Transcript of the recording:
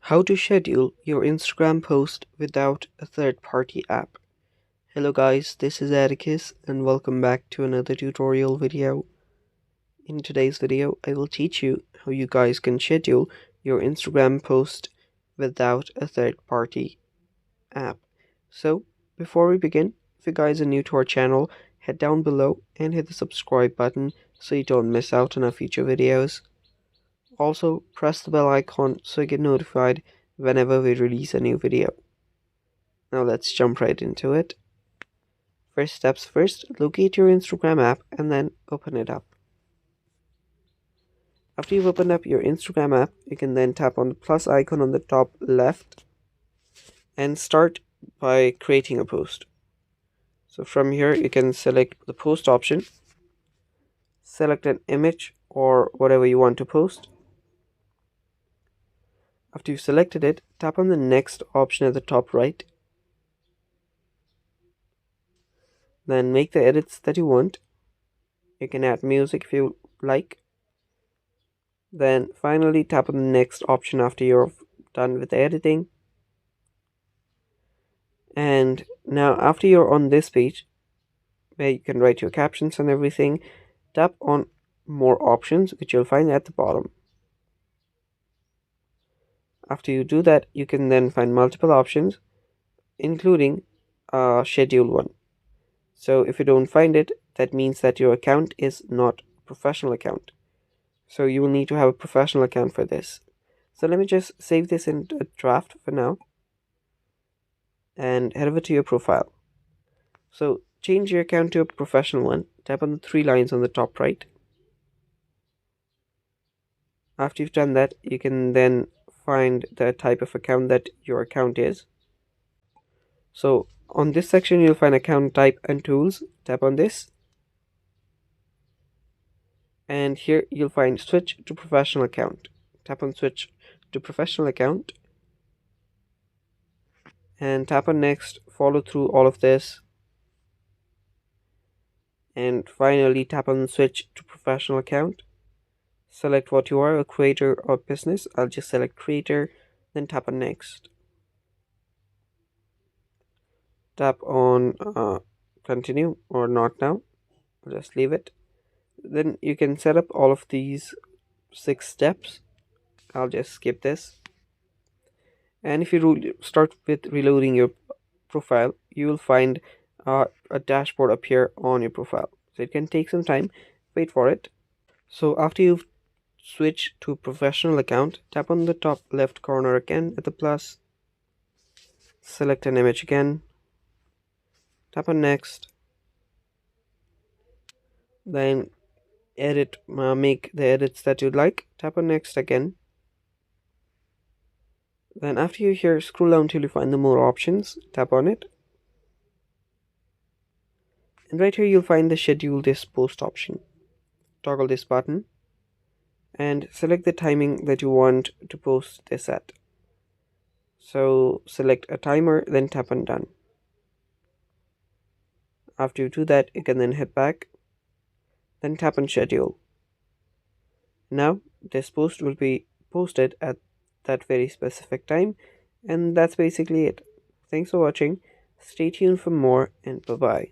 How to schedule your Instagram post without a third-party app. Hello guys, this is Atticus and welcome back to another tutorial video. In today's video, I will teach you how you guys can schedule your Instagram post without a third-party app. So, before we begin, if you guys are new to our channel, head down below and hit the subscribe button so you don't miss out on our future videos. Also, press the bell icon so you get notified whenever we release a new video. Now let's jump right into it. First steps first, locate your Instagram app and then open it up. After you've opened up your Instagram app, you can then tap on the plus icon on the top left and start by creating a post. So from here, you can select the post option, select an image or whatever you want to post. After you've selected it, tap on the next option at the top right. Then make the edits that you want. You can add music if you like. Then finally tap on the next option after you're done with the editing. And now after you're on this page, where you can write your captions and everything, tap on more options, which you'll find at the bottom. After you do that, you can then find multiple options, including a scheduled one. So if you don't find it, that means that your account is not a professional account. So you will need to have a professional account for this. So let me just save this in a draft for now. And head over to your profile. So change your account to a professional one. Tap on the three lines on the top right. After you've done that, you can then find the type of account that your account is. So on this section, you'll find account type and tools. Tap on this. And here you'll find switch to professional account. Tap on switch to professional account. And tap on next, follow through all of this. And finally tap on switch to professional account. Select what you are, a creator or business. I'll just select creator, then tap on next. Tap on continue or not now. I'll just leave it. Then you can set up all of these 6 steps. I'll just skip this. And if you start with reloading your profile, you will find a dashboard appear on your profile. So it can take some time. Wait for it. So after you've switched to a professional account, tap on the top left corner again at the plus. Select an image again. Tap on next. Then make the edits that you'd like. Tap on next again. Then after you're here, scroll down till you find the more options. Tap on it. And right here you'll find the schedule this post option. Toggle this button and select the timing that you want to post this at. So select a timer, then tap on done. After you do that, you can then head back, then tap on schedule. Now this post will be posted at that very specific time, and that's basically it. Thanks for watching. Stay tuned for more, and bye bye.